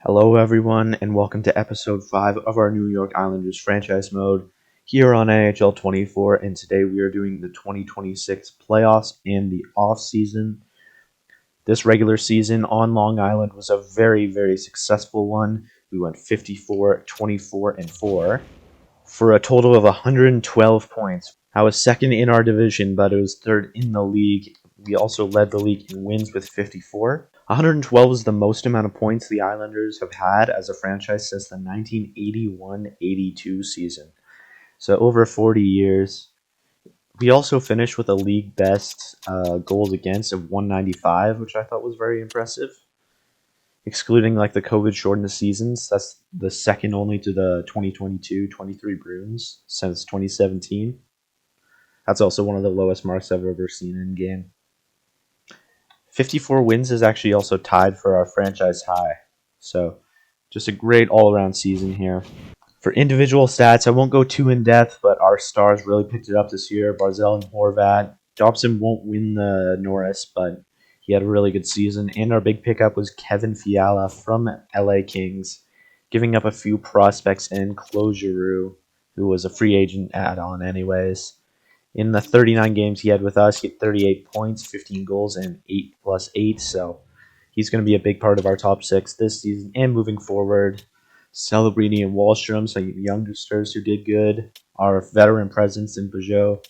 Hello, everyone, and welcome to episode 5 of our New York Islanders franchise mode here on NHL 24. And today we are doing the 2026 playoffs and the off season. This regular season on Long Island was a very successful one. We went 54, 24, and 4 for a total of 112 points. I was second in our division, but it was third in the league. We also led the league in wins with 54. 112 is the most amount of points the Islanders have had as a franchise since the 1981-82 season. So over 40 years. We also finished with a league best goals against of 195, which I thought was very impressive. Excluding like the COVID shortened seasons, that's the second only to the 2022-23 Bruins since 2017. That's also one of the lowest marks I've ever seen in game. 54 wins is actually also tied for our franchise high. So just a great all-around season here. For individual stats, I won't go too in-depth, but our stars really picked it up this year. Barzal and Horvat. Dobson won't win the Norris, but he had a really good season. And our big pickup was Kevin Fiala from LA Kings, giving up a few prospects and Claude Giroux, who was a free agent add-on anyways. In the 39 games he had with us, he had 38 points, 15 goals, and 8 plus 8. So he's going to be a big part of our top 6 this season and moving forward. Celebrini and Wallstrom, some youngsters who did good. Our veteran presence in Peugeot.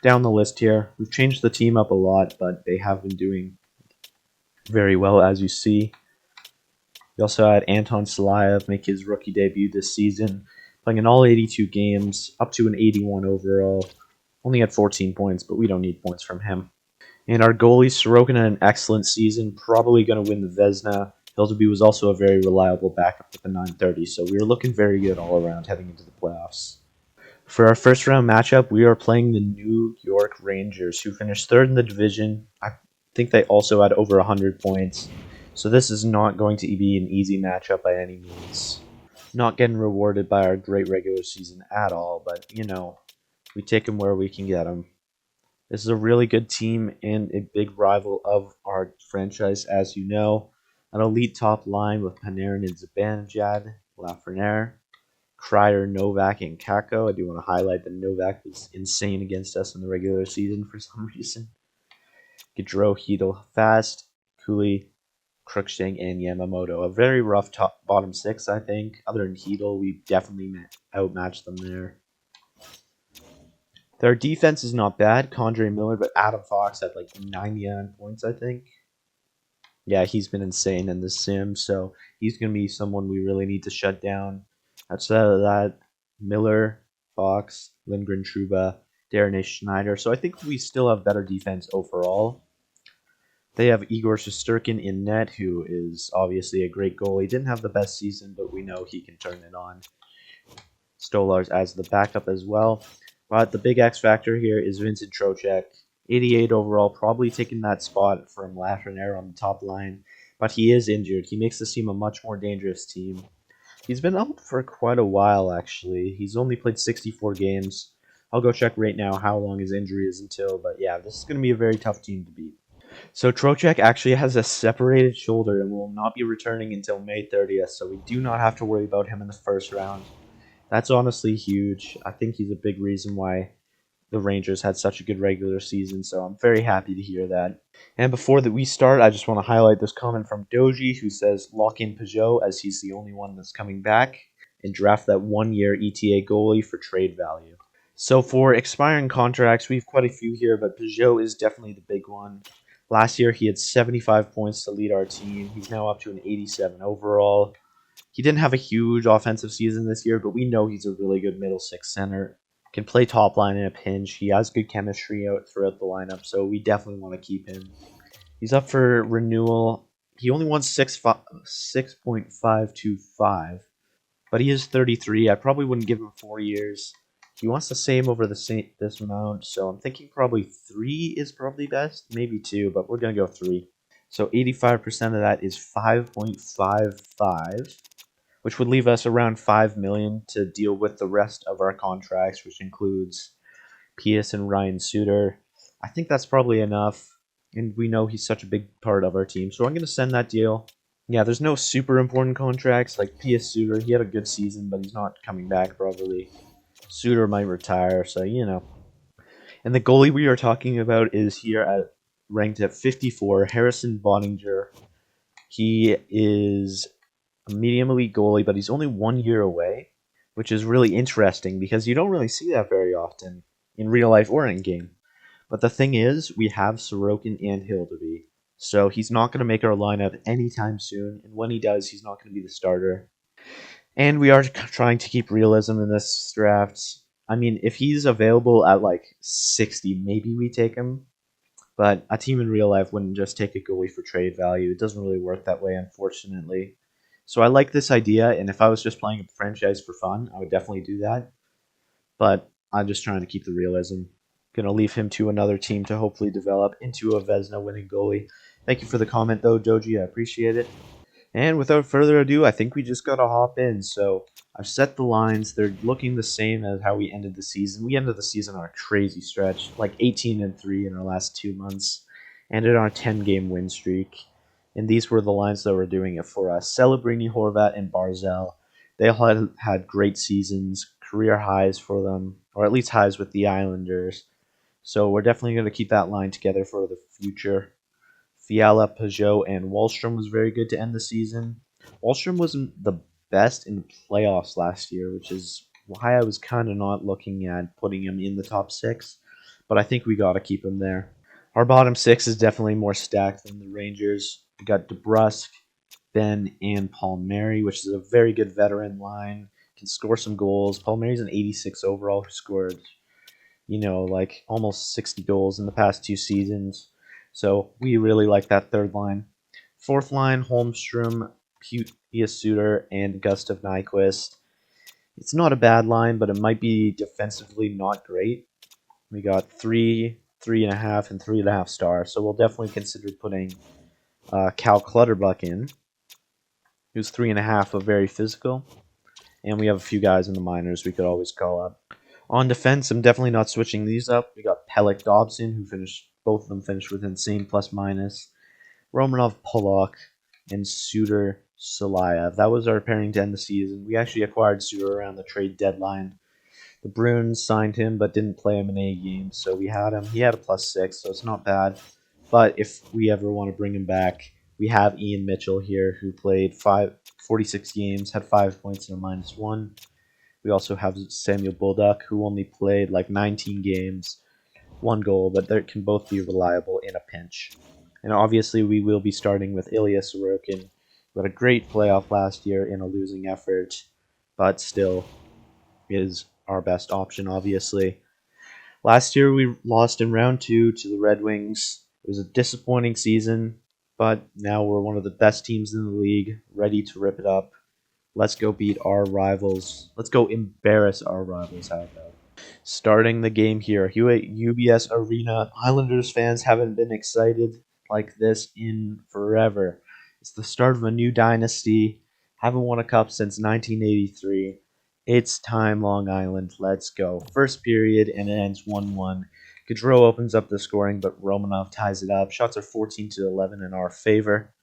Down the list here, we've changed the team up a lot, but they have been doing very well, as you see. We also had Anton Salayev make his rookie debut this season, playing in all 82 games, up to an 81 overall. Only had 14 points, but we don't need points from him. And our goalie, Sorokin, had an excellent season, probably going to win the Vezina. Hildeby was also a very reliable backup with the 930, so we were looking very good all around heading into the playoffs. For our first round matchup, we are playing the New York Rangers, who finished third in the division. I think they also had over 100 points, so this is not going to be an easy matchup by any means. Not getting rewarded by our great regular season at all, but, we take them where we can get them. This is a really good team and a big rival of our franchise, as you know. An elite top line with Panarin and Zibanejad, Lafreniere, Kreider, Novak, and Kako. I do want to highlight that Novak was insane against us in the regular season for some reason. Gaudreau, Hedel, Fast, Cooley, Crookshank, and Yamamoto. A very rough top bottom 6, I think. Other than Hedel, we definitely outmatched them there. Their defense is not bad. Condre Miller, but Adam Fox had like 99 points, I think. Yeah, he's been insane in the sim, so he's going to be someone we really need to shut down. Outside of that, Miller, Fox, Lindgren, Truba, Darren A. Schneider. So I think we still have better defense overall. They have Igor Shesterkin in net, who is obviously a great goalie. Didn't have the best season, but we know he can turn it on. Stolarz as the backup as well. But the big X factor here is Vincent Trocheck. 88 overall, probably taking that spot from Lafreniere on the top line. But he is injured. He makes this team a much more dangerous team. He's been out for quite a while, actually. He's only played 64 games. I'll go check right now how long his injury is until. But yeah, this is going to be a very tough team to beat. So Trocheck actually has a separated shoulder and will not be returning until May 30th. So we do not have to worry about him in the first round. That's honestly huge. I think he's a big reason why the Rangers had such a good regular season, so I'm very happy to hear that. And before that we start, I just want to highlight this comment from Doji, who says, lock in Peugeot as he's the only one that's coming back, and draft that 1-year ETA goalie for trade value. So for expiring contracts, we have quite a few here, but Peugeot is definitely the big one. Last year, he had 75 points to lead our team. He's now up to an 87 overall. He didn't have a huge offensive season this year, but we know he's a really good middle six center. Can play top line in a pinch. He has good chemistry out throughout the lineup, so we definitely want to keep him. He's up for renewal. He only won 6.525, but he is 33. I probably wouldn't give him 4 years. He wants the same over this amount, so I'm thinking probably 3 is probably best. Maybe 2, but we're going to go 3. So 85% of that is 5.55, which would leave us around $5 million to deal with the rest of our contracts, which includes Pius and Ryan Suter. I think that's probably enough, and we know he's such a big part of our team, so I'm going to send that deal. Yeah, there's no super important contracts like P.S. Suter. He had a good season, but he's not coming back probably. Suter might retire, so you know. And the goalie we are talking about is here at ranked at 54, Harrison Bonninger. He is a medium elite goalie, but he's only 1 year away, which is really interesting because you don't really see that very often in real life or in game. But the thing is, we have Sorokin and Hildeby, so he's not going to make our lineup anytime soon. And when he does, he's not going to be the starter. And we are trying to keep realism in this draft. I mean, if he's available at like 60, maybe we take him. But a team in real life wouldn't just take a goalie for trade value. It doesn't really work that way, unfortunately. So I like this idea, and if I was just playing a franchise for fun, I would definitely do that. But I'm just trying to keep the realism. Gonna leave him to another team to hopefully develop into a Vesna winning goalie. Thank you for the comment, though, Doji. I appreciate it. And without further ado, I think we just gotta hop in. So I've set the lines. They're looking the same as how we ended the season. We ended the season on a crazy stretch, like 18-3 in our last 2 months, ended on a 10-game win streak. And these were the lines that were doing it for us: Celebrini, Horvat, and Barzell. They all had great seasons, career highs for them, or at least highs with the Islanders. So we're definitely going to keep that line together for the future. Fiala, Peugeot, and Wallstrom was very good to end the season. Wallstrom wasn't the best in the playoffs last year, which is why I was kind of not looking at putting him in the top six. But I think we got to keep him there. Our bottom six is definitely more stacked than the Rangers. We got DeBrusque, Ben, and Palmieri, which is a very good veteran line. Can score some goals. Palmieri's an 86 overall who scored, like almost 60 goals in the past 2 seasons. So we really like that third line. Fourth line, Holmstrom, Pius Suter, and Gustav Nyquist. It's not a bad line, but it might be defensively not great. We got 3.5, and 3.5 stars. So we'll definitely consider putting Cal Clutterbuck in, who's 3.5, but very physical. And we have a few guys in the minors we could always call up. On defense, I'm definitely not switching these up. We got Pellick Dobson, who finished, both of them finished with insane plus minus. Romanov Pollock, and Suter Salayev. That was our pairing to end the season. We actually acquired Suter around the trade deadline. The Bruins signed him but didn't play him in any games, so we had him. He had a +6, so it's not bad. But if we ever want to bring him back, we have Ian Mitchell here, who played 46 games, had 5 points and a -1. We also have Samuel Bolduc, who only played like 19 games, 1 goal, but they can both be reliable in a pinch. And obviously, we will be starting with Ilya Sorokin, who had a great playoff last year in a losing effort, but still is our best option, obviously. Last year, we lost in round 2 to the Red Wings. It was a disappointing season, but now we're one of the best teams in the league, ready to rip it up. Let's go beat our rivals. Let's go embarrass our rivals. How about? Starting the game here, UBS Arena. Islanders fans haven't been excited like this in forever. It's the start of a new dynasty. Haven't won a cup since 1983. It's time, Long Island. Let's go. First period, and it ends 1-1. Gaudreau opens up the scoring, but Romanov ties it up. Shots are 14-11 in our favor.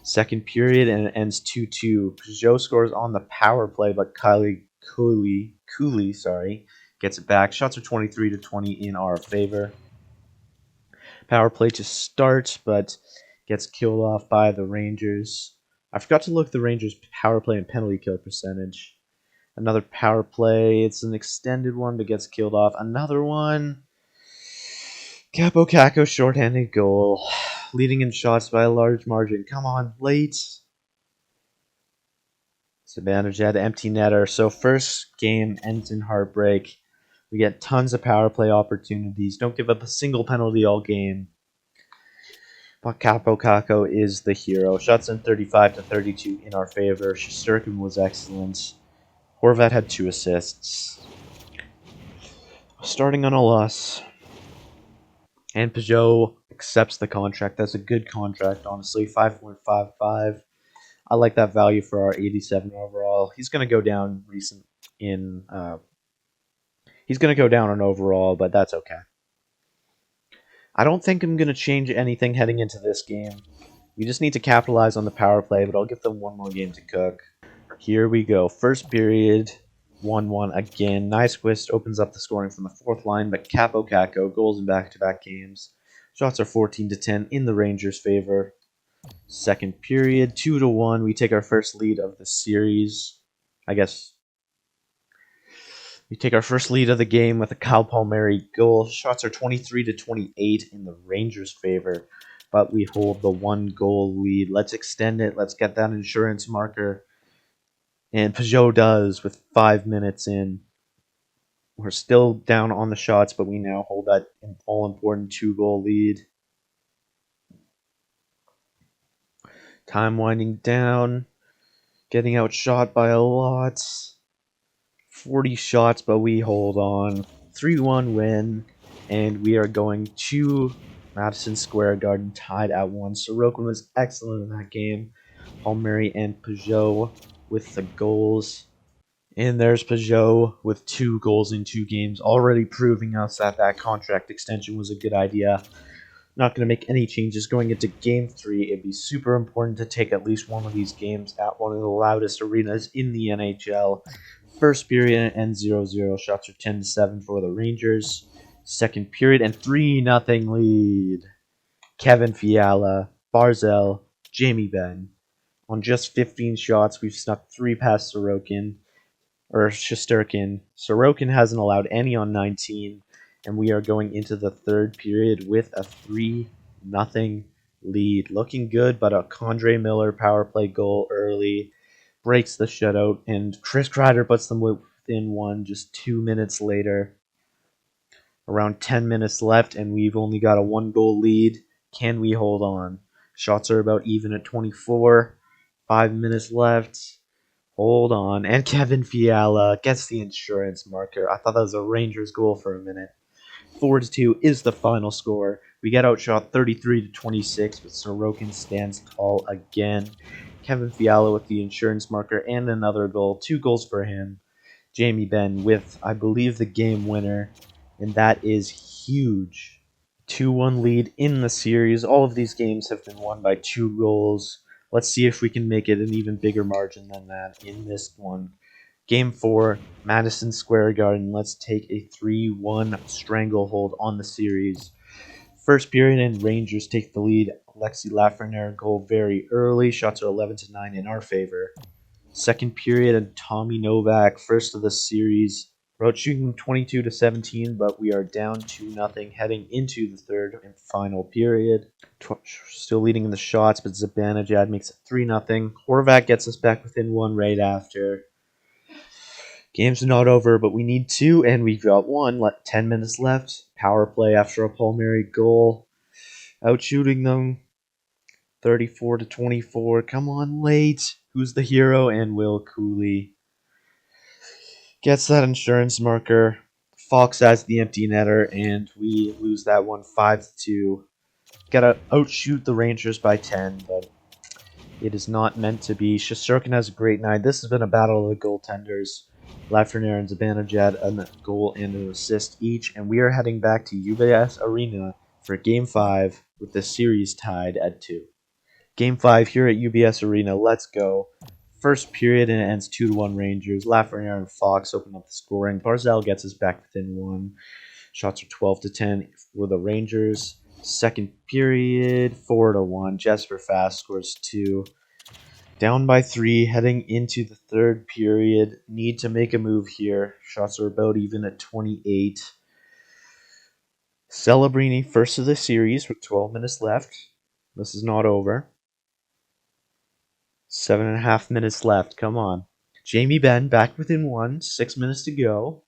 Second period, and it ends 2-2. Peugeot scores on the power play, but Cooley, gets it back. Shots are 23-20 in our favor. Power play to start, but gets killed off by the Rangers. I forgot to look at the Rangers' power play and penalty kill percentage. Another power play. It's an extended one, but gets killed off. Another one. Capo Caco shorthanded goal. Leading in shots by a large margin. Come on, late. Zibanejad, empty netter. So first game ends in heartbreak. We get tons of power play opportunities. Don't give up a single penalty all game. But Capo Caco is the hero. Shots in 35-32 in our favor. Shesterkin was excellent. Horvat had 2 assists. Starting on a loss. And Peugeot accepts the contract. That's a good contract, honestly. 5.55. I like that value for our 87 overall. He's going to go down he's going to go down on overall, but that's okay. I don't think I'm going to change anything heading into this game. We just need to capitalize on the power play, but I'll give them one more game to cook. Here we go. First period, 1-1 again. Nyquist opens up the scoring from the fourth line, but Capo Caco goals in back-to-back games. Shots are 14-10 in the Rangers' favor. Second period, 2-1. We take our first lead of the series. I guess we take our first lead of the game with a Kyle Palmieri goal. Shots are 23-28 in the Rangers' favor, but we hold the 1-goal lead. Let's extend it. Let's get that insurance marker. And Peugeot does with 5 minutes in. We're still down on the shots, but we now hold that all-important 2-goal lead. Time winding down. Getting outshot by a lot. 40 shots, but we hold on. 3-1 win. And we are going to Madison Square Garden tied at 1. Sorokin was excellent in that game. Palmieri and Peugeot with the goals. And there's Peugeot with 2 goals in 2 games, already proving us that that contract extension was a good idea. Not going to make any changes going into Game 3. It'd be super important to take at least one of these games at one of the loudest arenas in the NHL. First period ends 0-0. Shots are 10-7 for the Rangers. Second period and 3-0 lead. Kevin Fiala, Barzal, Jamie Benn. On just 15 shots, we've snuck 3 past Sorokin. Or Shesterkin. Sorokin hasn't allowed any on 19. And we are going into the third period with a 3-0 lead. Looking good, but a Condre Miller power play goal early breaks the shutout, and Chris Kreider puts them within 1 just 2 minutes later. Around 10 minutes left, and we've only got a 1-goal lead. Can we hold on? Shots are about even at 24. 5 minutes left. Hold on. And Kevin Fiala gets the insurance marker. I thought that was a Rangers goal for a minute. 4-2 is the final score. We get outshot 33-26, but Sorokin stands tall again. Kevin Fiala with the insurance marker and another goal. 2 goals for him. Jamie Benn with, I believe, the game winner. And that is huge. 2-1 lead in the series. All of these games have been won by 2 goals. Let's see if we can make it an even bigger margin than that in this one. Game 4, Madison Square Garden. Let's take a 3-1 stranglehold on the series. First period and Rangers take the lead. Alexi Lafreniere goal very early. Shots are 11-9 in our favor. Second period and Tommy Novak, first of the series. We're out shooting 22-17, but we are down 2-0 heading into the third and final period. Still leading in the shots, but Zibanejad makes it 3-0. Horvat gets us back within 1 right after. Game's not over, but we need 2, and we've got 1. 10 minutes left. Power play after a Palmieri goal. Outshooting them. 34-24. Come on, late. Who's the hero? And Will Cooley gets that insurance marker. Fox has the empty netter, and we lose that one 5-2. Gotta outshoot the Rangers by 10, but it is not meant to be. Shesterkin has a great night. This has been a battle of the goaltenders. Lafreniere and Zibanejad a goal and an assist each, and we are heading back to UBS Arena for Game 5 with the series tied at 2. Game 5 here at UBS Arena. Let's go. First period and it ends 2-1 Rangers. Lafreniere and Fox open up the scoring. Barzal gets us back within 1. Shots are 12-10 for the Rangers. Second period, 4-1. Jesper Fast scores 2. Down by 3, heading into the third period. Need to make a move here. Shots are about even at 28. Celebrini first of the series with 12 minutes left. This is not over. 7.5 minutes left. Come on. Jamie Benn back within 1. 6 minutes to go.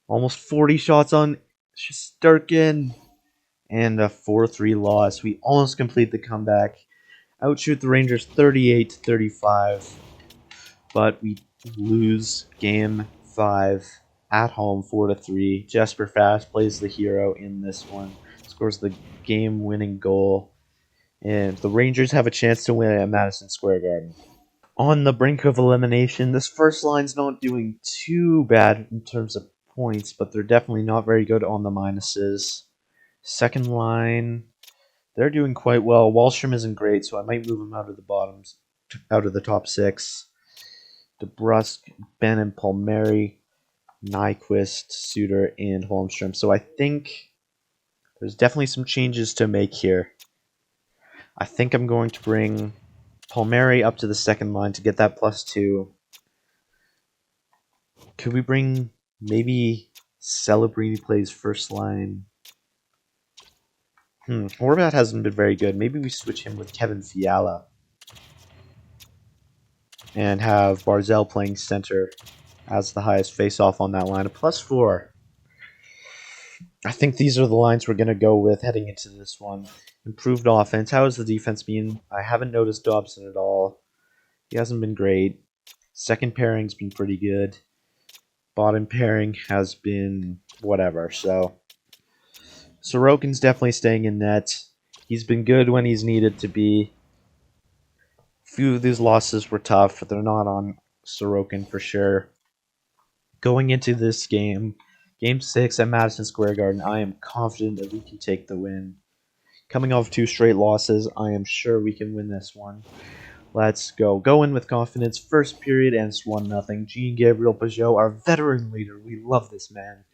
Almost 40 shots on Shesterkin. And a 4-3 loss. We almost complete the comeback. Outshoot the Rangers 38-35. But we lose Game 5 at home 4-3. Jesper Fast plays the hero in this one. Scores the game-winning goal. And the Rangers have a chance to win at Madison Square Garden. On the brink of elimination, this first line's not doing too bad in terms of points, but they're definitely not very good on the minuses. Second line, They're doing quite well. Wallstrom isn't great, so I might move him out of the top six. DeBrusque, Ben, and Palmieri, Nyquist, Suter, and Holmstrom. So I think there's definitely some changes to make here. I think I'm going to bring Palmieri up to the second line to get that +2. Could we bring maybe Celebrini plays first line? Horvat hasn't been very good. Maybe we switch him with Kevin Fiala and have Barzell playing center as the highest face-off on that line. A +4. I think these are the lines we're going to go with heading into this one. Improved offense. How has the defense been? I haven't noticed Dobson at all. He hasn't been great. Second pairing's been pretty good. Bottom pairing has been whatever. So Sorokin's definitely staying in net. He's been good when he's needed to be. Few of these losses were tough, but they're not on Sorokin for sure. Going into this game, Game 6 at Madison Square Garden, I am confident that we can take the win. Coming off 2 straight losses, I am sure we can win this one. Let's go. Go in with confidence. First period ends 1-0. Jean-Gabriel Pageau, our veteran leader. We love this man.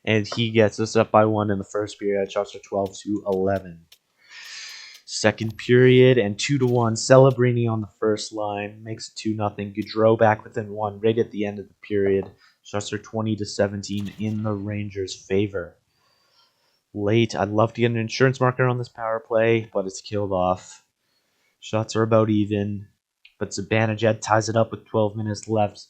And he gets us up by 1 in the first period. Shots are 12-11. Second period and 2-1. Celebrini on the first line makes it 2-0. Gaudreau back within 1 right at the end of the period. Shots are 20-17 in the Rangers' favor. Late, I'd love to get an insurance marker on this power play, but it's killed off. Shots are about even, but Zibanejad ties it up with 12 minutes left.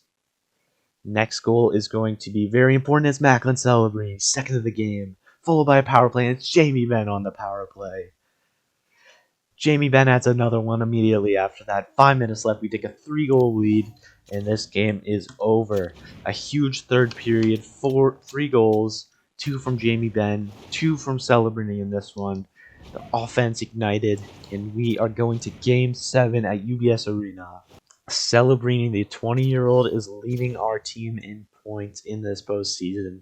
Next goal is going to be very important as Macklin Celebrini, second of the game, followed by a power play, and it's Jamie Benn on the power play. Jamie Benn adds another one immediately after that. 5 minutes left, we take a 3-goal lead, and this game is over. A huge third period, 3 goals, 2 from Jamie Benn, 2 from Celebrini in this one. The offense ignited, and we are going to Game 7 at UBS Arena. Celebrini, the 20-year-old, is leading our team in points in this postseason.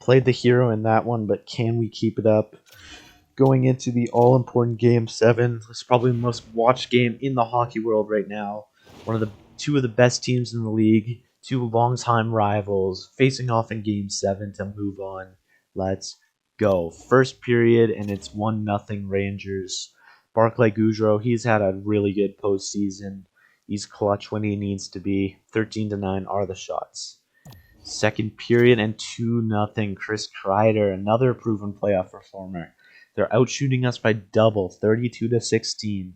Played the hero in that one, but can we keep it up? Going into the all-important Game 7, it's probably the most watched game in the hockey world right now. Two of the best teams in the league, 2 long-time rivals, facing off in Game 7 to move on. Let's go. First period, and it's 1-0 Rangers. Barclay Goodrow, he's had a really good postseason. He's clutch when he needs to be. 13-9 are the shots. Second period, and 2-0 Chris Kreider, another proven playoff performer. They're outshooting us by double, 32-16.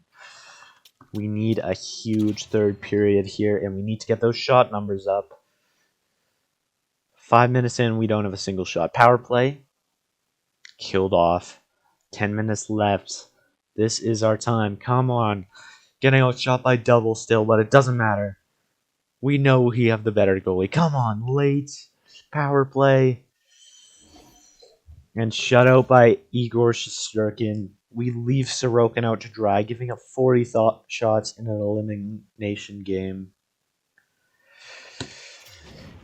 We need a huge third period here, and we need to get those shot numbers up. 5 minutes in, we don't have a single shot. Power play, killed off. 10 minutes left. This is our time. Come on. Getting outshot by double still, but it doesn't matter. We know we have the better goalie. Come on, late. Power play. And shut out by Igor Shesterkin. We leave Sorokin out to dry, giving up 40 shots in an elimination game.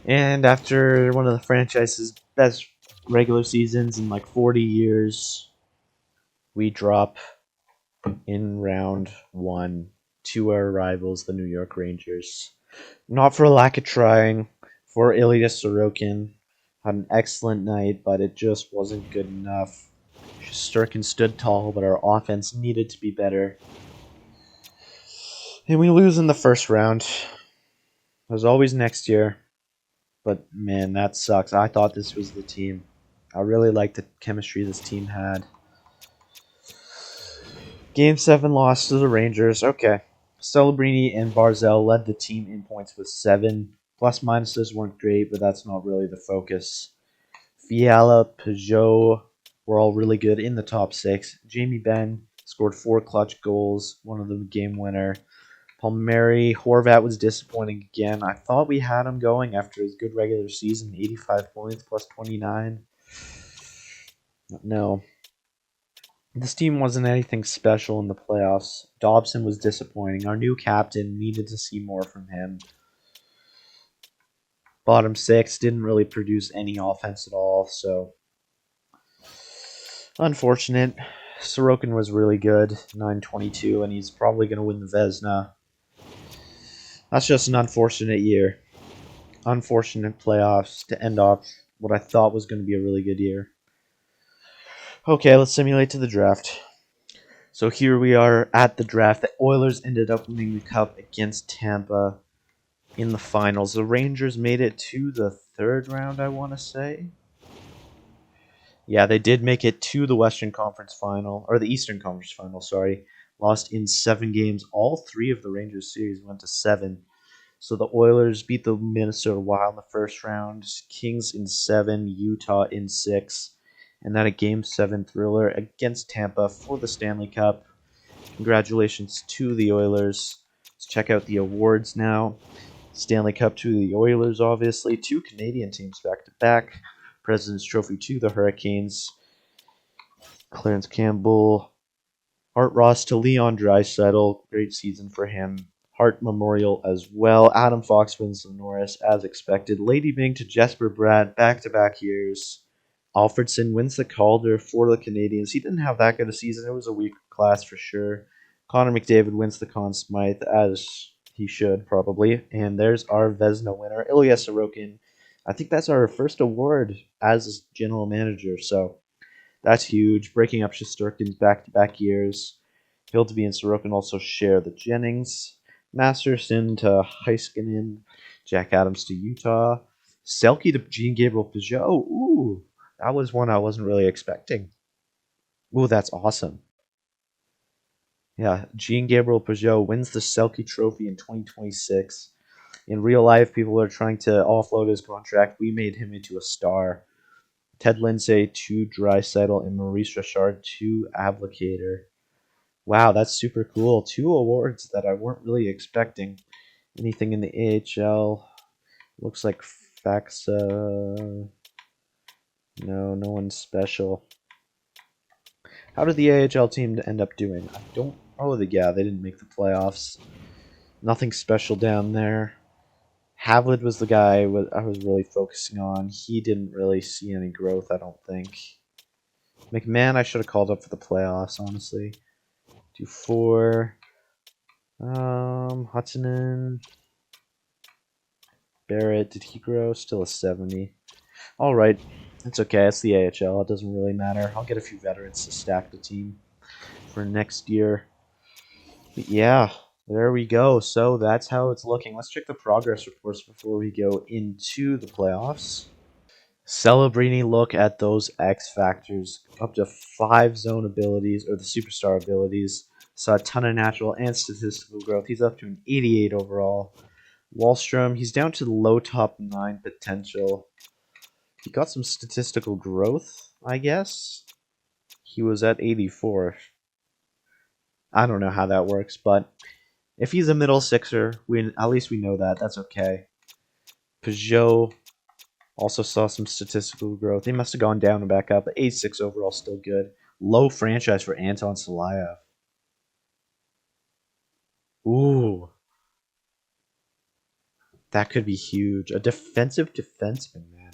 And after one of the franchise's best regular seasons in like 40 years, we drop in round 1 to our rivals, the New York Rangers. Not for lack of trying, for Ilya Sorokin. Had an excellent night, but it just wasn't good enough. Shesterkin stood tall, but our offense needed to be better. And we lose in the first round. As always next year. But man, that sucks. I thought this was the team. I really liked the chemistry this team had. Game 7 loss to the Rangers. Okay. Celebrini and Barzell led the team in points with 7. Plus minuses weren't great, but that's not really the focus. Fiala, Pageau were all really good in the top 6. Jamie Benn scored 4 clutch goals, one of them game winner. Palmieri, Horvat was disappointing again. I thought we had him going after his good regular season, 85 points plus 29. No. This team wasn't anything special in the playoffs. Dobson was disappointing. Our new captain, needed to see more from him. Bottom 6 didn't really produce any offense at all, so unfortunate. Sorokin was really good, 922, and he's probably going to win the Vezina. That's just an unfortunate year. Unfortunate playoffs to end off what I thought was going to be a really good year. Okay, let's simulate to the draft. So here we are at the draft. The Oilers ended up winning the Cup against Tampa in the finals. The Rangers made it to the third round, I want to say. Yeah, they did make it to the Western Conference final, or the Eastern Conference final, sorry. Lost in 7 games. All 3 of the Rangers series went to 7. So the Oilers beat the Minnesota Wild in the first round, Kings in 7, Utah in 6, and then a Game 7 thriller against Tampa for the Stanley Cup. Congratulations to the Oilers. Let's check out the awards now. Stanley Cup to the Oilers, obviously. 2 Canadian teams back-to-back. President's Trophy to the Hurricanes. Clarence Campbell. Art Ross to Leon Draisaitl. Great season for him. Hart Memorial as well. Adam Fox wins the Norris as expected. Lady Byng to Jesper Bratt, back-to-back years. Alfredson wins the Calder for the Canadians. He didn't have that good a season. It was a weak class for sure. Connor McDavid wins the Conn Smythe, as he should probably. And there's our Vezina winner, Ilya Sorokin. I think that's our first award as general manager, so that's huge. Breaking up Shesterkin's back-to-back years. Hildeby and Sorokin also share the Jennings. Masterson to Heiskanen. Jack Adams to Utah. Selke to Jean Gabriel Peugeot. Ooh, that was one I wasn't really expecting. Ooh, that's awesome. Yeah, Jean Gabriel Peugeot wins the Selke Trophy in 2026. In real life, people are trying to offload his contract. We made him into a star. Ted Lindsay to Draisaitl and Maurice Richard to Abdicator. Wow, that's super cool. 2 awards that I weren't really expecting. Anything in the AHL? Looks like Faxa. No, no one special. How did the AHL team end up doing? I don't. Oh, yeah, they didn't make the playoffs. Nothing special down there. Havlid was the guy I was really focusing on. He didn't really see any growth, I don't think. McMahon, I should have called up for the playoffs, honestly. 2-4. Huttunen. Barrett, did he grow? Still a 70. Alright, it's okay. It's the AHL. It doesn't really matter. I'll get a few veterans to stack the team for next year. But yeah, there we go. So that's how it's looking. Let's check the progress reports before we go into the playoffs. Celebrating look at those X factors. Up to 5 zone abilities, or the superstar abilities. Saw a ton of natural and statistical growth. He's up to an 88 overall. Wallstrom, he's down to the low top 9 potential. He got some statistical growth, I guess. He was at 84. I don't know how that works, but if he's a middle sixer, at least we know that. That's okay. Peugeot also saw some statistical growth. He must have gone down and back up, but 86 overall, still good. Low franchise for Anton Salayev. Ooh, that could be huge. A defensive defenseman, man.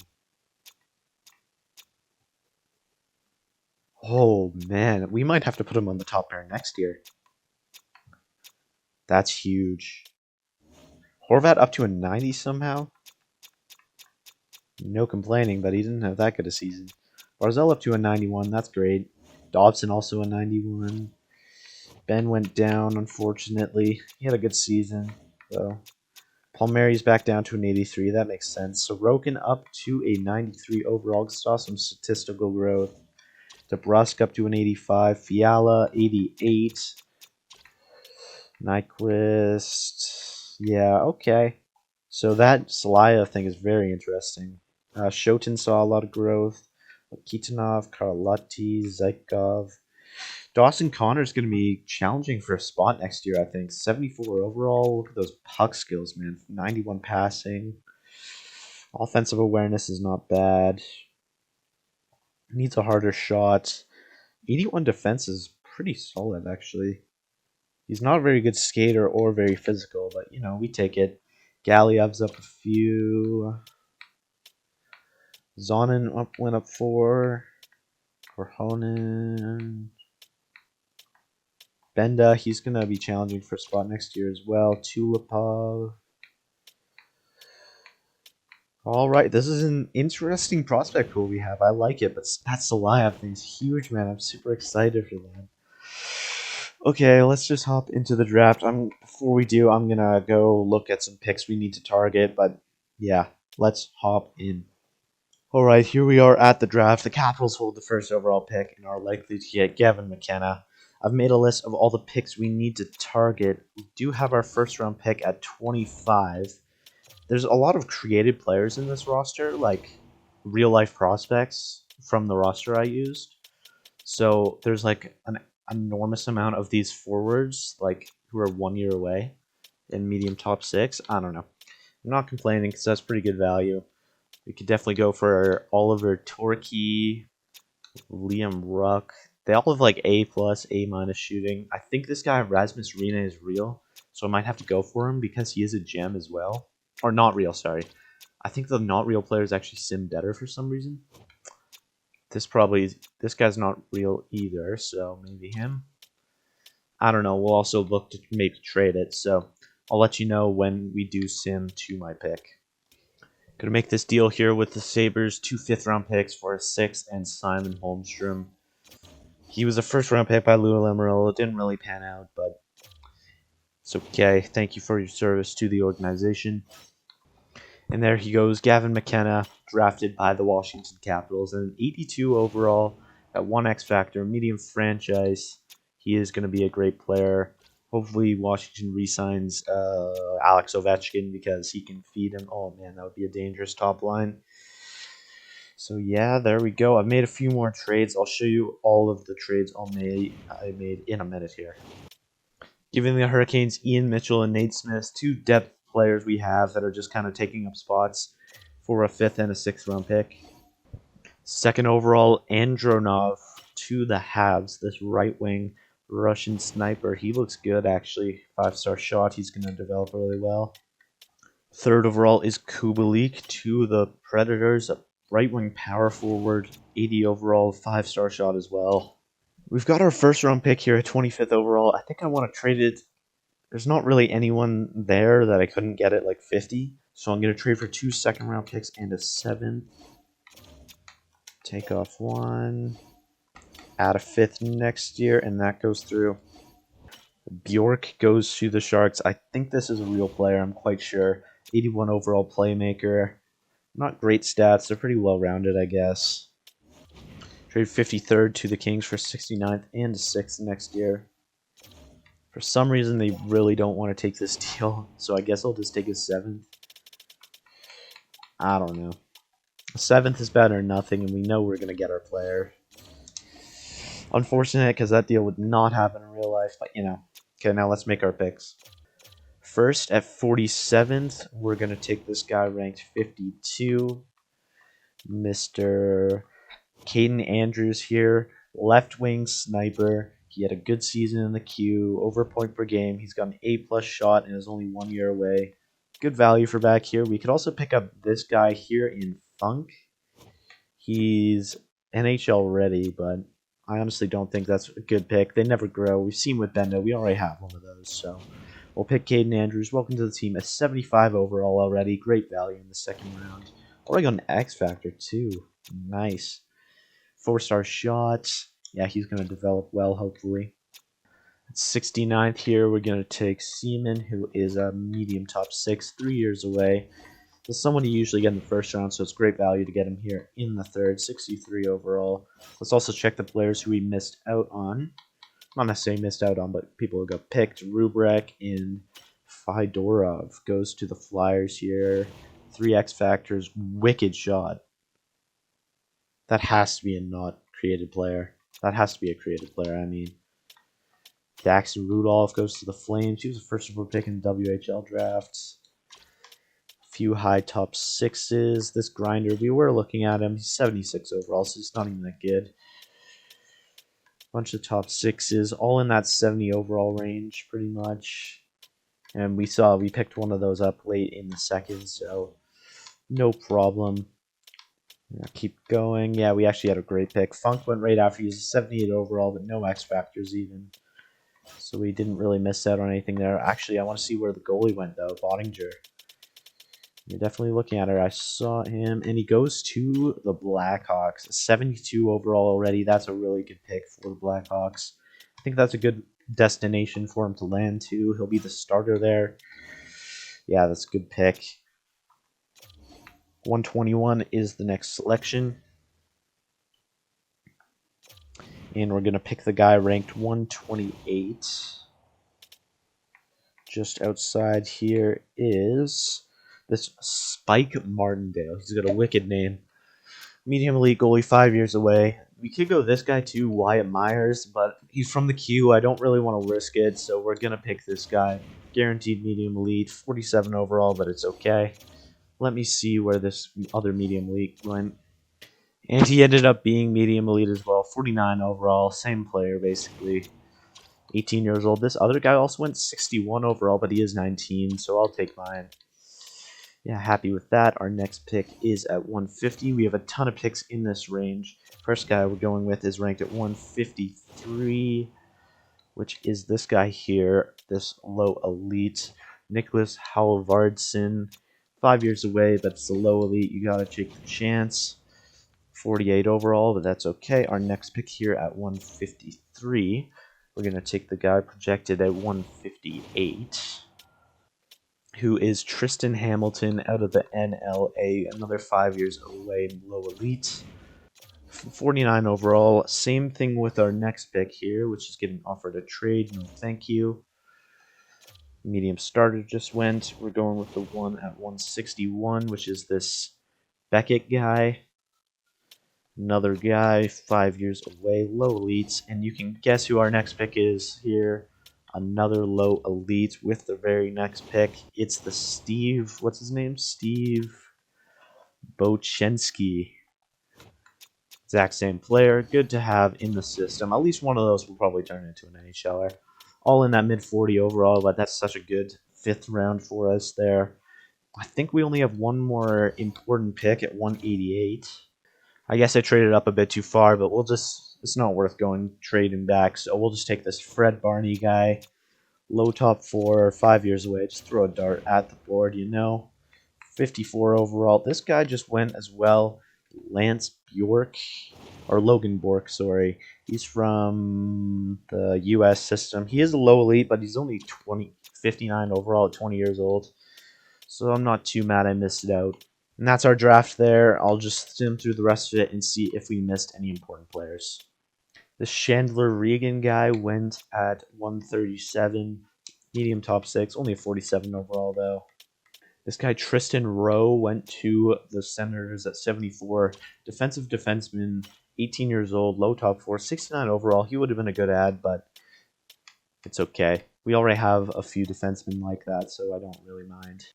Oh, man. We might have to put him on the top pair next year. That's huge. Horvat up to a 90 somehow? No complaining, but he didn't have that good a season. Barzell up to a 91. That's great. Dobson also a 91. Ben went down, unfortunately. He had a good season, though. Palmieri's back down to an 83. That makes sense. Sorokin up to a 93 overall. Saw some statistical growth. DeBrusk up to an 85. Fiala, 88. Nyquist. Yeah, okay. So that Salaya thing is very interesting. Shoten saw a lot of growth. Kitanov, Karlotti, Zykov. Dawson Connor is going to be challenging for a spot next year, I think. 74 overall. Look at those puck skills, man. 91 passing. Offensive awareness is not bad. Needs a harder shot. 81 defense is pretty solid, actually. He's not a very good skater or very physical, but, you know, we take it. Galiev's up a few. Zonin went up 4. Korhonen. Benda, he's going to be challenging for a spot next year as well. Tulipov. All right, this is an interesting prospect pool we have. I like it, but that Salayev thing's huge, man. I'm super excited for that. Okay, let's just hop into the draft. Before we do, I'm gonna go look at some picks we need to target. But yeah, let's hop in. All right, here we are at the draft. The Capitals hold the first overall pick and are likely to get Gavin McKenna. I've made a list of all the picks we need to target. We do have our first round pick at 25. There's a lot of creative players in this roster, like real life prospects from the roster I used. So there's like an enormous amount of these forwards, like who are 1 year away in medium top six. I don't know. I'm not complaining because that's pretty good value. We could definitely go for Oliver Torkey, Liam Ruck. They all have like A plus, A minus shooting. I think this guy Rasmus Rina is real, so I might have to go for him because he is a gem as well. Or not real, sorry. I think the not real players actually sim better for some reason. This guy's not real either, so maybe him. I don't know. We'll also look to maybe trade it, so I'll let you know when we do sim to my pick. Gonna make this deal here with the Sabres. 2 5th-round picks for a 6th and Simon Holmstrom. He was a first-round pick by Lou Lamoriello. It didn't really pan out, but it's okay. Thank you for your service to the organization. And there he goes, Gavin McKenna, drafted by the Washington Capitals. And an 82 overall at 1 X Factor, medium franchise. He is going to be a great player. Hopefully Washington re-signs Alex Ovechkin because he can feed him. Oh, man, that would be a dangerous top line. So, yeah, there we go. I've made a few more trades. I'll show you all of the trades I made in a minute here. Giving the Hurricanes Ian Mitchell and Nate Smith, 2 depth players we have that are just kind of taking up spots for a 5th and a 6th round pick. 2nd overall, Andronov to the Habs, this right wing Russian sniper. He looks good, actually. 5-star shot. He's going to develop really well. 3rd overall is Kubalik to the Predators, a right wing power forward. 80 overall, 5-star shot as well. We've got our 1st round pick here at 25th overall. I think I want to trade it. There's not really anyone there that I couldn't get at like 50. So I'm going to trade for 2 2nd round picks and a 7th. Take off 1. Add a 5th next year, and that goes through. Bjork goes to the Sharks. I think this is a real player. I'm quite sure. 81 overall playmaker. Not great stats. They're pretty well-rounded, I guess. Trade 53rd to the Kings for 69th and a 6th next year. For some reason, they really don't want to take this deal, so I guess I'll just take a 7th. I don't know. A 7th is better than nothing, and we know we're going to get our player. Unfortunate, because that deal would not happen in real life, but you know. Okay, now let's make our picks. First, at 47th, we're going to take this guy ranked 52. Mr. Caden Andrews here, left wing sniper. He had a good season in the queue, over a point per game. He's got an A+ shot and is only 1 year away. Good value for back here. We could also pick up this guy here in Funk. He's NHL ready, but I honestly don't think that's a good pick. They never grow. We've seen with Bendo. We already have one of those, so we'll pick Caden Andrews. Welcome to the team. A 75 overall already. Great value in the 2nd round. Already got an X Factor, too. Nice. 4-star shots. Yeah, he's going to develop well, hopefully. At 69th here, we're going to take Seaman, who is a medium top 6, 3 years away. That's someone you usually get in the 1st round, so it's great value to get him here in the 3rd, 63 overall. Let's also check the players who we missed out on. Not necessarily missed out on, but people who got picked. Rubrek in Fydorov goes to the Flyers here. 3 X Factors, wicked shot. That has to be a not created player. That has to be a created player, I mean. Daxton Rudolph goes to the Flames. He was the 1st overall pick in the WHL drafts. Few high top 6s. This grinder, we were looking at him. He's 76 overall, so he's not even that good. Bunch of top 6s, all in that 70 overall range, pretty much. And we picked one of those up late in the 2nd, so no problem. Keep going. Yeah, we actually had a great pick. Funk went right after. He's a 78 overall, but no X Factors even. So we didn't really miss out on anything there. Actually, I want to see where the goalie went, though. Bottinger. You're definitely looking at her. I saw him, and he goes to the Blackhawks. 72 overall already. That's a really good pick for the Blackhawks. I think that's a good destination for him to land to. He'll be the starter there. Yeah, that's a good pick. 121 is the next selection. And we're going to pick the guy ranked 128. Just outside here is this Spike Martindale. He's got a wicked name. Medium elite goalie, 5 years away. We could go this guy too, Wyatt Myers, but he's from the Q. I don't really want to risk it, so we're going to pick this guy. Guaranteed medium elite, 47 overall, but it's okay. Let me see where this other medium elite went. And he ended up being medium elite as well, 49 overall, same player basically. 18 years old. This other guy also went 61 overall, but he is 19, so I'll take mine. Yeah, happy with that. Our next pick is at 150. We have a ton of picks in this range. First guy we're going with is ranked at 153, which is this guy here, this low elite, Nicholas Halvardson. 5 years away, but it's the low elite. You got to take the chance. 48 overall, but that's okay. Our next pick here at 153. We're going to take the guy projected at 158, who is Tristan Hamilton out of the NLA, another 5 years away in low elite. 49 overall. Same thing with our next pick here, which is getting offered a trade. No thank you. Medium starter just went. We're going with the one at 161, which is this Beckett guy. Another guy, 5 years away, low elites, and you can guess who our next pick is here. Another low elite with the very next pick. It's the Steve, what's his name? Steve Bochensky. Exact same player. Good to have in the system. At least one of those will probably turn into an NHLer. All in that mid 40 overall, but that's such a good 5th round for us there. I think we only have one more important pick at 188. I guess I traded up a bit too far, but it's not worth going trading back, so we'll just take this Fred Barney guy. Low top 4, 5 years away. Just throw a dart at the board, 54 overall. This guy just went as well. Lance Bjork, or Logan Bork, sorry. He's from the U.S. system. He is a low elite, but he's only 59 overall at 20 years old. So I'm not too mad I missed it out. And that's our draft there. I'll just skim through the rest of it and see if we missed any important players. The Chandler Regan guy went at 137. Medium top 6. Only a 47 overall, though. This guy, Tristan Rowe, went to the Senators at 74. Defensive defenseman, 18 years old, low top 4, 69 overall. He would have been a good ad, but it's okay. We already have a few defensemen like that, so I don't really mind.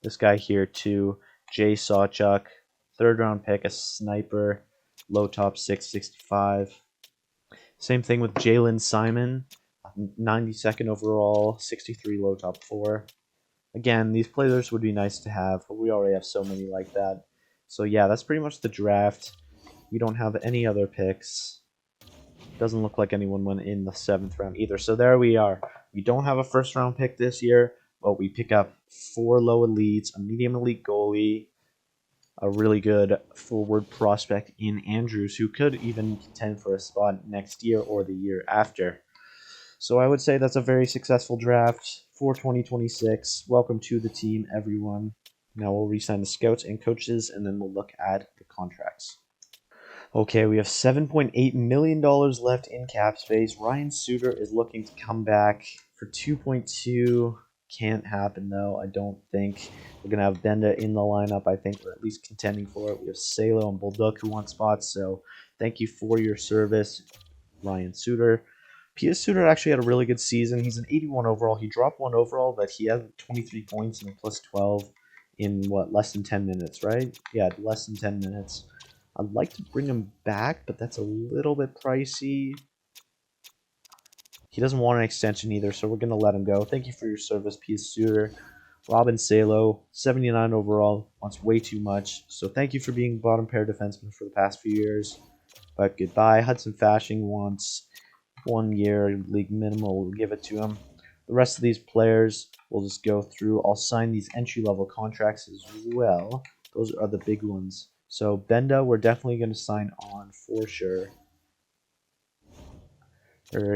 This guy here, too. Jay Sawchuk, 3rd round pick, a sniper, low top 6, 65. Same thing with Jalen Simon, 92nd overall, 63 low top 4. Again, these players would be nice to have, but we already have so many like that. So yeah, that's pretty much the draft. We don't have any other picks. Doesn't look like anyone went in the 7th round either. So there we are. We don't have a 1st round pick this year, but we pick up 4 low elites, a medium elite goalie, a really good forward prospect in Andrews, who could even contend for a spot next year or the year after. So I would say that's a very successful draft for 2026. Welcome to the team, everyone. Now we'll re-sign the scouts and coaches, and then we'll look at the contracts. Okay, we have $7.8 million left in cap space. Ryan Suter is looking to come back for 2.2. Can't happen, though, I don't think. We're going to have Benda in the lineup. I think we're at least contending for it. We have Salo and Bolduc who want spots, so thank you for your service, Ryan Suter. P.S. Suter actually had a really good season. He's an 81 overall. He dropped 1 overall, but he had 23 points and a plus 12 in, less than 10 minutes, right? Yeah, less than 10 minutes. I'd like to bring him back, but that's a little bit pricey. He doesn't want an extension either, so we're going to let him go. Thank you for your service, P.S. Suter. Robin Salo, 79 overall, wants way too much. So thank you for being bottom pair defenseman for the past few years. But goodbye. Hudson Fashing wants 1 year league minimum. We'll give it to him. The rest of these players we'll just go through. I'll sign these entry-level contracts as well. Those are the big ones. So Benda, we're definitely going to sign on for sure.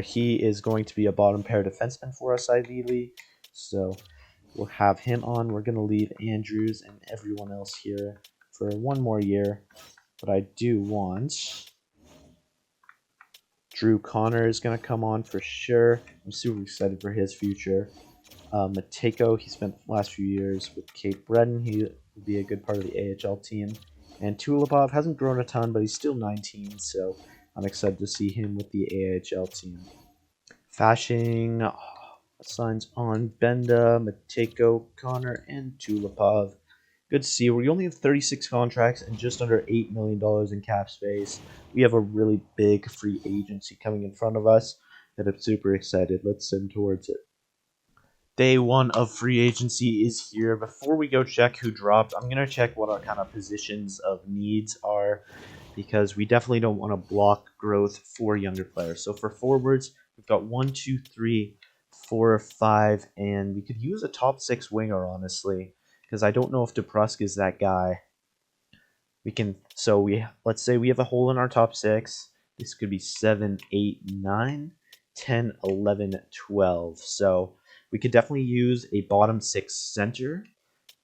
He is going to be a bottom pair defenseman for us, ideally. So we'll have him on. We're going to leave Andrews and everyone else here for 1 more year. But I do want Drew Connor is going to come on for sure. I'm super excited for his future. Matejko, he spent the last few years with Cape Breton. He will be a good part of the AHL team. And Tulipov hasn't grown a ton, but he's still 19, so I'm excited to see him with the AHL team. Fashing signs on Benda, Matejko, Connor, and Tulipov. Good to see. We only have 36 contracts and just under $8 million in cap space. We have a really big free agency coming in front of us that I'm super excited. Let's send towards it. Day 1 of free agency is here. Before we go check who dropped, I'm going to check what our kind of positions of needs are, because we definitely don't want to block growth for younger players. So for forwards, we've got 1, 2, 3, 4, 5, and we could use a top 6 winger, honestly, because I don't know if DePrusk is that guy. Let's say we have a hole in our top 6. This could be 7, 8, 9, 10, 11, 12. So we could definitely use a bottom 6 center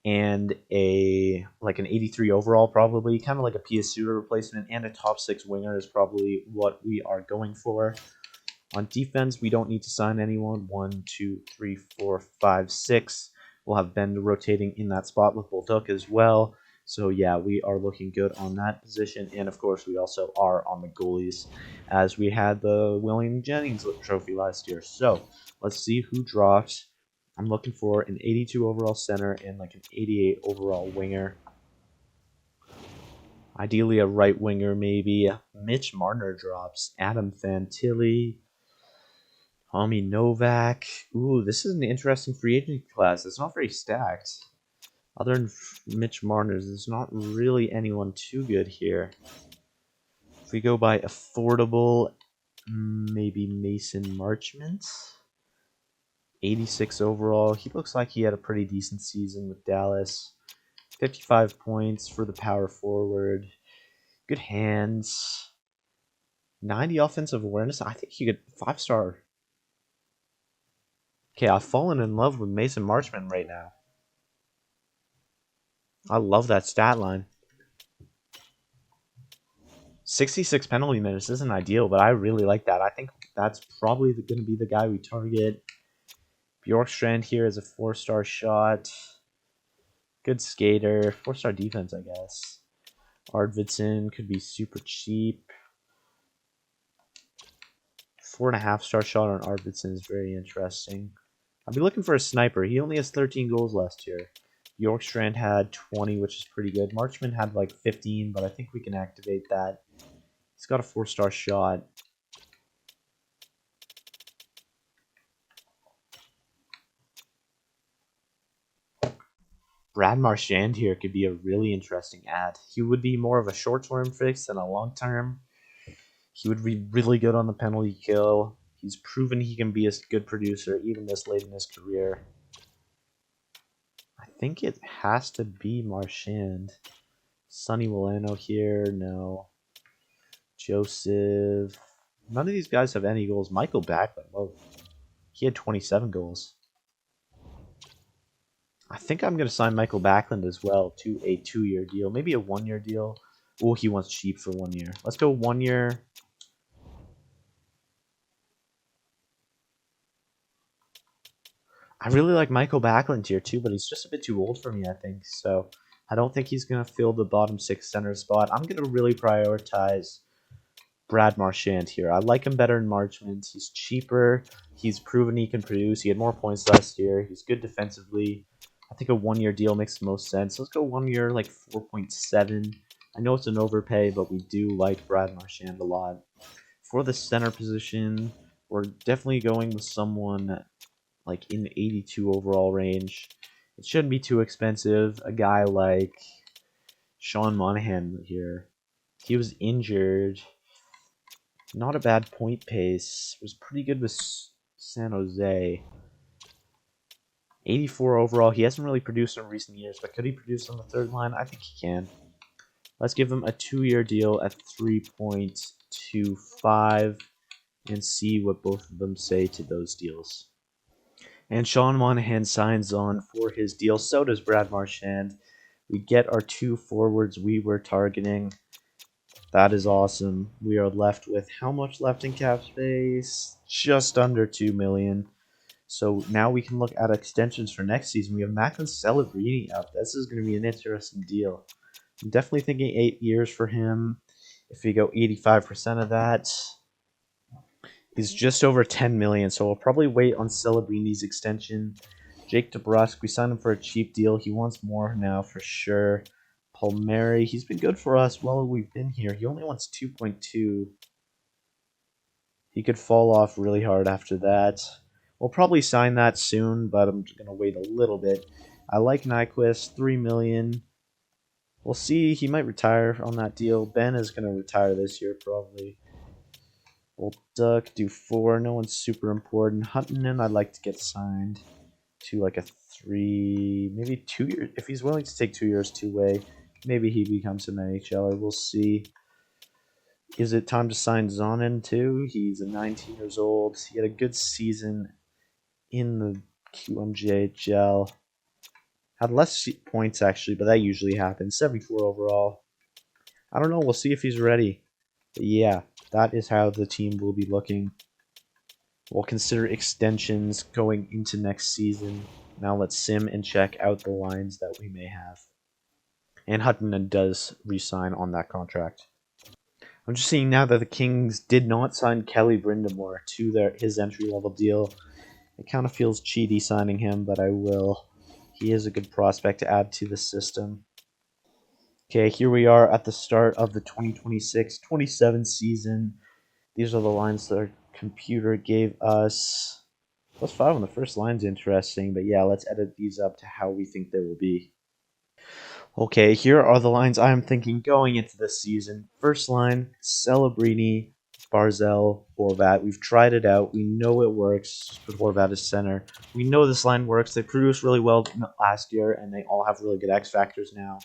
and an 83 overall, probably kind of like a Pia Suter replacement, and a top 6 winger is probably what we are going for. On defense, we don't need to sign anyone. 1, 2, 3, 4, 5, 6. We'll have Ben rotating in that spot with Bolduc as well. So yeah, we are looking good on that position. And of course, we also are on the goalies, as we had the William Jennings trophy last year. So let's see who dropped. I'm looking for an 82 overall center and like an 88 overall winger. Ideally a right winger, maybe. Mitch Marner drops. Adam Fantilli. Tommy Novak. Ooh, this is an interesting free agent class. It's not very stacked. Other than Mitch Marner, there's not really anyone too good here. If we go by affordable, maybe Mason Marchment. 86 overall. He looks like he had a pretty decent season with Dallas. 55 points for the power forward. Good hands. 90 offensive awareness. I think he could 5-star. Okay, I've fallen in love with Mason Marchment right now. I love that stat line. 66 penalty minutes isn't ideal, but I really like that. I think that's probably going to be the guy we target. Bjorkstrand here is a 4-star shot. Good skater. 4-star defense, I guess. Arvidsson could be super cheap. 4.5-star shot on Arvidsson is very interesting. I'll be looking for a sniper. He only has 13 goals last year. Bjorkstrand had 20, which is pretty good. Marchman had like 15, but I think we can activate that. He's got a 4-star shot. Brad Marchand here could be a really interesting ad. He would be more of a short-term fix than a long-term. He would be really good on the penalty kill. He's proven he can be a good producer even this late in his career. I think it has to be Marchand. Sonny Milano here, no. Joseph. None of these guys have any goals. Michael Backlund, whoa. He had 27 goals. I think I'm going to sign Michael Backlund as well to a 2-year deal. Maybe a 1-year deal. Oh, he wants cheap for 1 year. Let's go 1 year. I really like Michael Backlund here too, but he's just a bit too old for me, I think. So I don't think he's going to fill the bottom 6 center spot. I'm going to really prioritize Brad Marchand here. I like him better than Marchment. He's cheaper. He's proven he can produce. He had more points last year. He's good defensively. I think a 1-year deal makes the most sense. Let's go 1 year, like 4.7. I know it's an overpay, but we do like Brad Marchand a lot. For the center position, we're definitely going with someone like in the 82 overall range. It shouldn't be too expensive. A guy like Sean Monahan here. He was injured. Not a bad point pace. Was pretty good with San Jose. 84 overall. He hasn't really produced in recent years, but could he produce on the third line? I think he can. Let's give him a 2-year deal at 3.25 and see what both of them say to those deals. And Sean Monahan signs on for his deal. So does Brad Marchand. We get our 2 forwards we were targeting. That is awesome. We are left with how much left in cap space? Just under 2 million. So now we can look at extensions for next season. We have Macklin Celebrini up. This is going to be an interesting deal. I'm definitely thinking 8 years for him. If we go 85% of that, is just over 10 million. So we'll probably wait on Celebrini's extension. Jake DeBrusk, we signed him for a cheap deal. He wants more now for sure. Palmieri, he's been good for us while we've been here. He only wants 2.2. He could fall off really hard after that. We'll probably sign that soon, but I'm going to wait a little bit. I like Nyquist, 3 million. We'll see. He might retire on that deal. Ben is going to retire this year, probably. We'll Duck, do 4. No one's super important. Huntington, I'd like to get signed to like a 3, maybe 2 years. If he's willing to take 2 years two-way, maybe he becomes an NHLer. We'll see. Is it time to sign Zonin too? He's 19 years old. He had a good season in the QMJHL. Had less points actually, but that usually happens. 74 overall. I don't know. We'll see if he's ready. But yeah, that is how the team will be looking. We'll consider extensions going into next season. Now let's sim and check out the lines that we may have. And Hutton does re-sign on that contract. I'm just seeing now that the Kings did not sign Kelly Brindamore to his entry-level deal. It kind of feels cheaty signing him, but I will. He is a good prospect to add to the system. Okay, here we are at the start of the 2026-27 season. These are the lines that our computer gave us. +5 on the first line's interesting, but yeah, let's edit these up to how we think they will be. Okay, here are the lines I'm thinking going into this season. First line, Celebrini, Barzell, Horvat. We've tried it out. We know it works with Horvat as center. We know this line works. They produced really well last year, and they all have really good X factors now.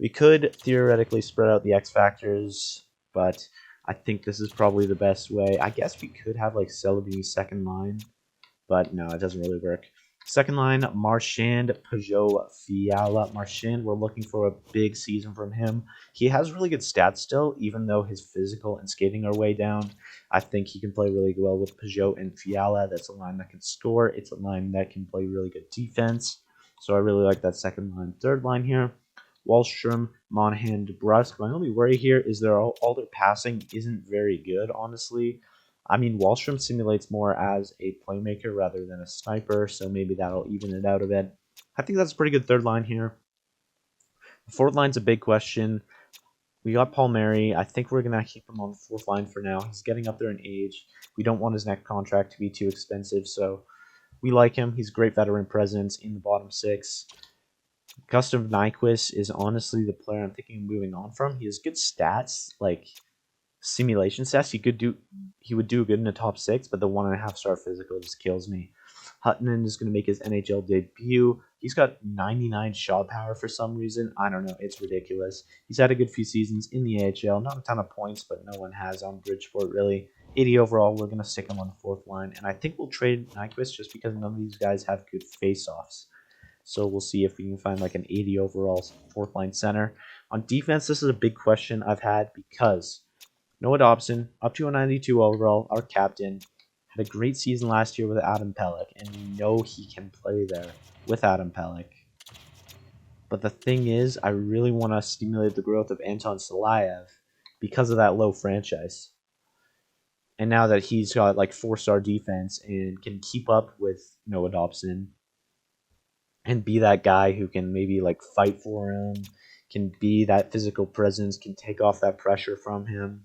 We could theoretically spread out the X factors, but I think this is probably the best way. I guess we could have like Celebrini's second line, but no, it doesn't really work. Second line, Marchand, Peugeot, Fiala. Marchand, we're looking for a big season from him. He has really good stats still, even though his physical and skating are way down. I think he can play really well with Peugeot and Fiala. That's a line that can score. It's a line that can play really good defense. So I really like that second line. Third line here, Wallstrom, Monahan, DeBrusk. My only worry here is all their passing isn't very good, honestly. I mean, Wallstrom simulates more as a playmaker rather than a sniper, so maybe that'll even it out a bit. I think that's a pretty good third line here. The fourth line's a big question. We got Palmieri. I think we're going to keep him on the fourth line for now. He's getting up there in age. We don't want his next contract to be too expensive, so we like him. He's a great veteran presence in the bottom six. Gustav Nyquist is honestly the player I'm thinking of moving on from. He has good stats, like simulation stats. He would do good in the top 6, but the 1.5-star physical just kills me. Hutton is going to make his NHL debut. He's got 99 shot power for some reason. I don't know. It's ridiculous. He's had a good few seasons in the AHL. Not a ton of points, but no one has on Bridgeport, really. 80 overall. We're going to stick him on the fourth line. And I think we'll trade Nyquist just because none of these guys have good face-offs. So we'll see if we can find like an 80 overall fourth line center. On defense, this is a big question I've had because Noah Dobson, up to a 92 overall, our captain, had a great season last year with Adam Pelech, and we know he can play there with Adam Pelech. But the thing is, I really want to stimulate the growth of Anton Salayev because of that low franchise. And now that he's got like 4-star defense and can keep up with Noah Dobson and be that guy who can maybe like fight for him, can be that physical presence, can take off that pressure from him.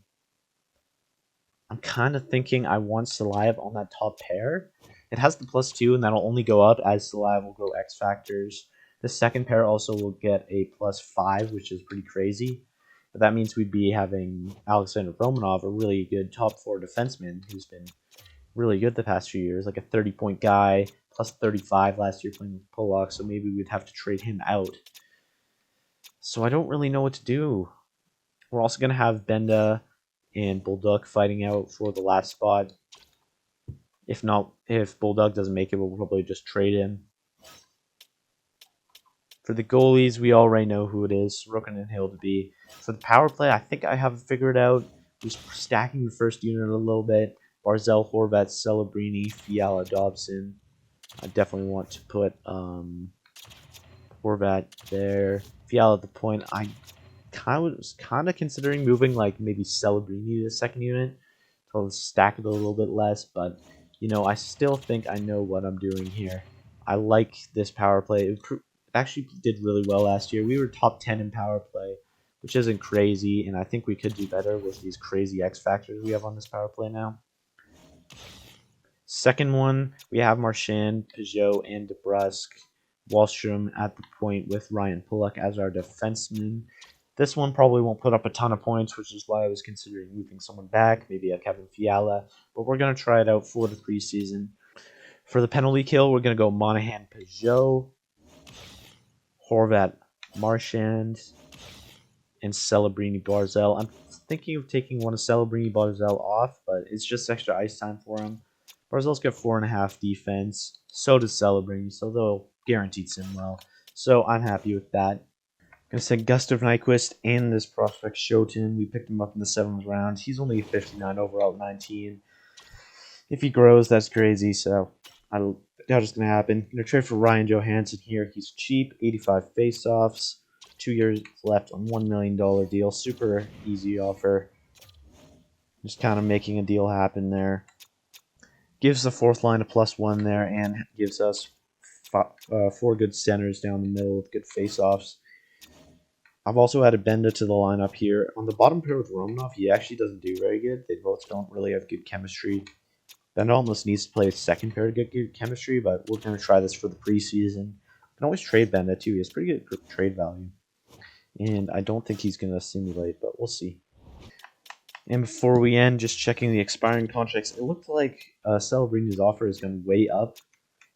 I'm kind of thinking I want Salayev on that top pair. It has the +2, and that'll only go up as Salayev will grow X factors. The second pair also will get a +5, which is pretty crazy. But that means we'd be having Alexander Romanov, a really good top four defenseman who's been really good the past few years, like a 30-point guy, plus 35 last year playing with Pollock, so maybe we'd have to trade him out. So I don't really know what to do. We're also going to have Benda and Bulldog fighting out for the last spot. If Bulldog doesn't make it, we'll probably just trade him. For the goalies, we already know who it is, Sorokin and Hill to be. For the power play, I think I have it figured out. Just stacking the first unit a little bit. Barzal, Horvat, Celebrini, Fiala, Dobson. I definitely want to put Horvat there. Fiala at the point. I was kind of considering moving like maybe Celebrini to the second unit to stack it a little bit less, but I still think I know what I'm doing here. I like this power play. It actually did really well last year. We were top 10 in power play, which isn't crazy, and I think we could do better with these crazy X factors we have on this power play now. Second one, we have Marchand, Peugeot, and DeBrusque. Wallstrom at the point with Ryan Pulock as our defenseman. This one probably won't put up a ton of points, which is why I was considering moving someone back, maybe a Kevin Fiala, but we're going to try it out for the preseason. For the penalty kill, we're going to go Monahan, Peugeot, Horvat, Marchand, and Celebrini, Barzal. I'm thinking of taking one of Celebrini, Barzal off, but it's just extra ice time for him. Barzal's got 4.5 defense. So does Celebrini, so they'll guaranteed sim well. So I'm happy with that. I'm going to say Gustav Nyquist and this prospect Shoten. We picked him up in the 7th round. He's only 59 overall, 19. If he grows, that's crazy, so I doubt it's going to happen. I'm going to trade for Ryan Johansson here. He's cheap, 85 faceoffs. 2 years left on $1 million deal. Super easy offer. Just kind of making a deal happen there. Gives the fourth line a +1 there and gives us 4 good centers down the middle with good faceoffs. I've also added Benda to the lineup here. On the bottom pair with Romanov, he actually doesn't do very good. They both don't really have good chemistry. Benda almost needs to play a second pair to get good chemistry, but we're going to try this for the preseason. You can always trade Benda too. He has pretty good trade value. And I don't think he's going to simulate, but we'll see. And before we end, just checking the expiring contracts, it looked like Celebrini's offer is going way up.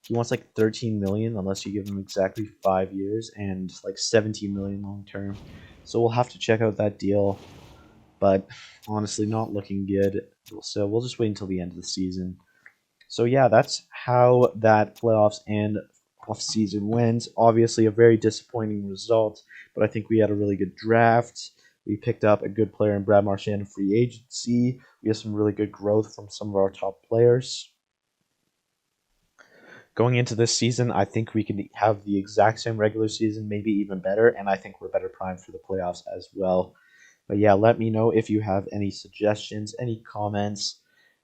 He wants like 13 million unless you give him exactly 5 years and like 17 million long term. So we'll have to check out that deal. But honestly, not looking good. So we'll just wait until the end of the season. So yeah, that's how that playoffs and off-season went. Obviously, a very disappointing result, but I think we had a really good draft. We picked up a good player in Brad Marchand in free agency. We have some really good growth from some of our top players. Going into this season, I think we can have the exact same regular season, maybe even better, and I think we're better primed for the playoffs as well. But yeah, let me know if you have any suggestions, any comments.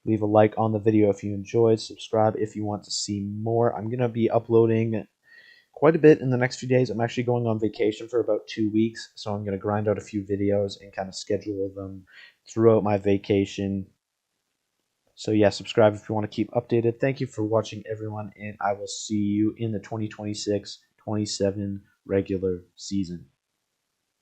Leave a like on the video if you enjoyed. Subscribe if you want to see more. I'm going to be uploading quite a bit in the next few days. I'm actually going on vacation for about 2 weeks, so I'm going to grind out a few videos and kind of schedule them throughout my vacation. So yeah, subscribe if you want to keep updated. Thank you for watching, everyone, and I will see you in the 2026-27 regular season.